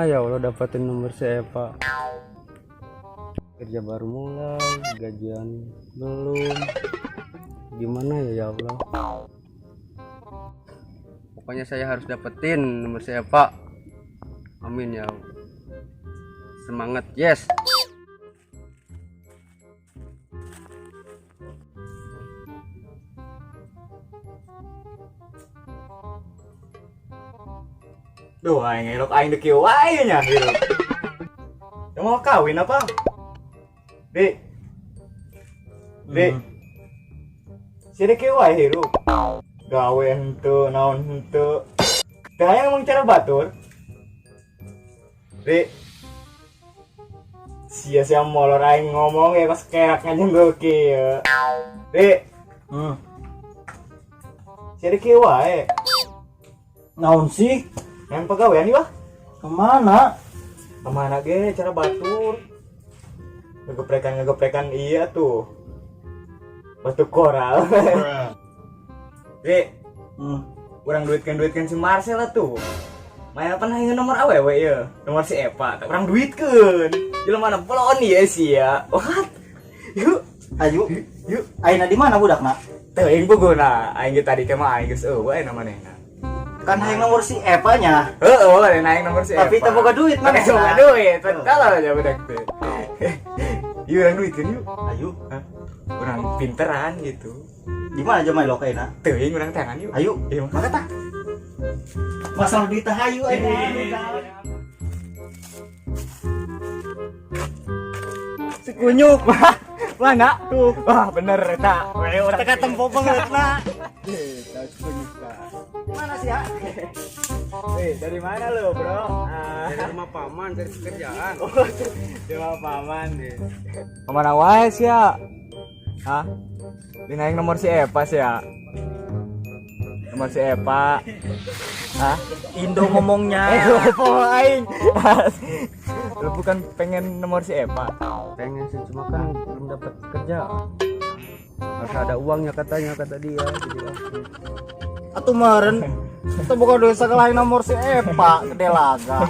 Gimana ya Allah dapatin nomor si Eva? Kerja baru mulai, gajian belum. Gimana ya Allah? Pokoknya saya harus dapetin nomor si Eva. Amin ya Allah. Semangat, yes. Duh, aing elok aing deki wae nya hirup. Ya mau kawin apa? Dek. Dek. Si deki wae hirup. Gawe henteu naon henteu. Teh aya ngomong cara batur. Dek. Sia-sia molor aing ngomong ya pas kerak ngajeng kieu. Dek. Si deki wae. Naon sih? Yang pegawaian nih, Wah. Kemana? Kemana ge cara batur? Ngegeprekan iya tuh. Batu koral. Dek, kurang duitkan si Marcel lah tuh. Maya pernah ingin nomor awewe ya, nomor si Eva. Tak kurang duitkan. Jelema mana pelon ya sih ya. What? Yuk, Ayo. yuk. Aina di mana budakna? Teu aing bogona, aing ge tadi kemah aing geus eueuh aya namanehna. Kan hayang nomor si Eva-nya. Heeh, naik nomor si Eva. Tapi teu boga duit Mana mana? boga duit, betul aja budak teh. Ieu urang duitkeun yuk. Ayo. Urang pinteran gitu. Di mana jemaah lo kaina? Teuing urang tangan yuk. Ayo. Ieu mah kata. Masalah duit teh hayu aina. Si kunyuk mah. Mana tuh? Wah, bener eta. We urang Teka tempo bangetna. Eta kunyuk tah. Mana sih ya? Dari mana lo, Bro? Dari rumah paman, dari pekerjaan. Coba paman deh. Kemana wae sih ya? Hah? Dinaik nomor si Eva sih ya? Nomor si Eva. Hah? Indo ngomongnya. Lupa aing. Lu bukan pengen nomor si Eva? Pengen sih, cuma kan belum dapat kerja. Harus ada uangnya katanya, kata dia. Jadi Atuh meureun. Itu bukan dosa lain nomor si Eva gede laga.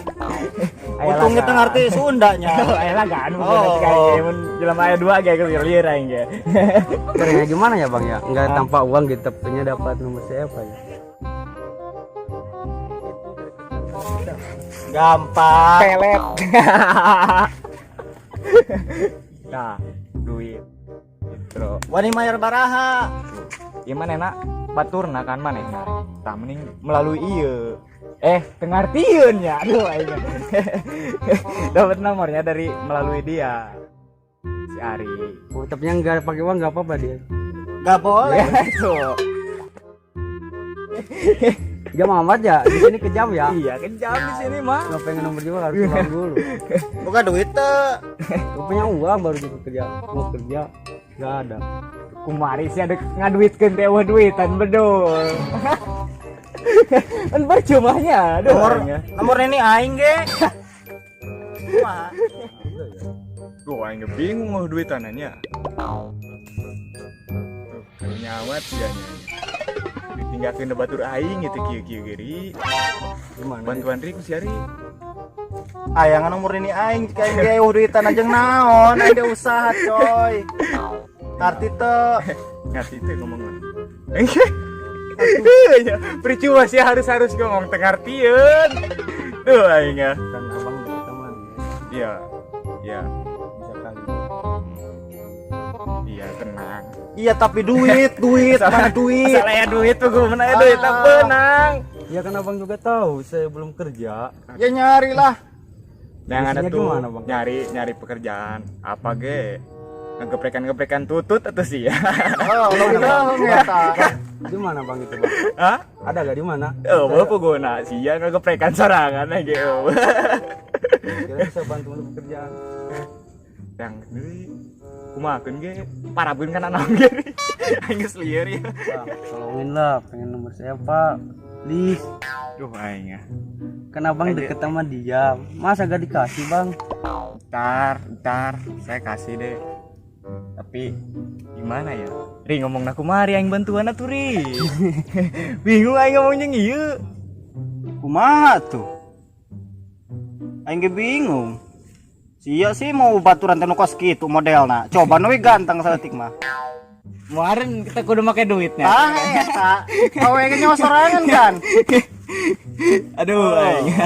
Untung kita ngerti Sundanya. Ayolah kan, Oh. kayak jelema aya 2 ge lieur aing ge. caranya gimana ya Bang ya? Enggak tanpa uang gitu, tapi dapat nomor si Eva ya. Gampang. Pelet. Nah, duit. Gitu. Wani mayar baraha. Gimana enak? Baturna kan manehna. Tah mending melalui ieu. Tengartieun nya. Aduh aing. Dapat nomornya dari melalui dia. Si Ari. Oh, tapi yang enggak pakai uang enggak apa-apa dia. Gak boleh. Ya, itu. Jam amat ya, di sini kejam ya. Iya, kejam di sini mah. Nggak pengen nomor juga harus pulang dulu. Buka duit teh. Gue punya uang baru gitu kerja, mau kerja nggak ada. Kumari sih ada ngaduitkeun teh eueuh duitan bedol. Kan percumanya, Nomor ini aing ge. Wah. Duh, aing bingung mau duitan nya. Nyawat sih nya. Ditinggalkeun batur aing gitu kieu-kieu geri. Gimana? Bantuan Rik si Ari. Ayang nomor ini aing jika aing ge duitan aja naon, aing ge usaha coy. Karti teh. Ngerti itu ngomong. Percuma sih harus ngomong tengartieun. Duh aing ya. Kan abang juga teman. Iya. Iya. Bisa kali. Iya, tenang. Iya tapi duit, mana duit? Masalah ya duit tuh gue mana duit tak benang. Ya kan abang juga tahu saya belum kerja. Ya nyari lah. Yang ada Isinya tuh gimana, Bang? nyari pekerjaan apa ge? Ngegeprekan tutup atau sih ya? Oh, lo bilang ya ta. Di mana bang itu bang? Hah? Ada gak di mana? Oh, bapak gue sih ya ngegeprekan sorangan aja. Kira bisa bantu untuk pekerjaan. Yang ini kumakeun ge parabun kan anak ge. Aing geus lieur ya. Bang, tolongin lah, pengen nomor saya pak. Please. Duh aing ya. Kan abang deket sama dia. Masa gak dikasih bang? Ntar saya kasih deh. Tapi gimana ya? Ri ngomong nak kumari aing bantuan atuh Ri. Bingung aing ngomongnya ieu. Kumaha tuh? Aing ge bingung. Sia sih mau baturan teh nu kos kitu modelna. Coba nu ganteng saeutik mah. Kemarin kita kudu make duitnya. Ah, eta. Awe ge nyawa sorangan kan. Aduh, aing.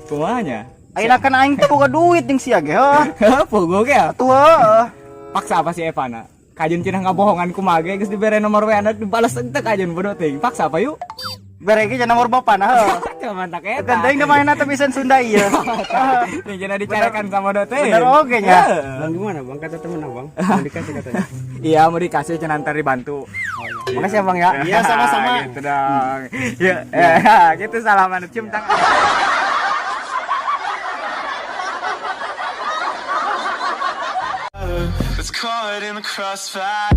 Kumanya? Ayeuna kan aing teh boga duit jeung sia ge, heuh. Pogo ge. Atuh heuh. Paksa apa si Evana? Kajun cenah ngabohongan ku mage geus dibere nomor WA anak dibalas teu kajun bodoh teuing. Paksa apa yuk? Bere ge nomor bapana heuh. Mantak eta. Kan teuing mainna teh bisa Sunda ieu. Nih cenah dicarekan sama bodoh teh. Bener oge nya. Bang gimana bang, kata temen abang mau dikasih katanya. Iya, mau dikasih cenah ntar dibantu. Makasih ya Bang ya. Iya sama-sama. Gitu dong. Yuk, gitu salaman cium tangan. It's caught in the crossfire.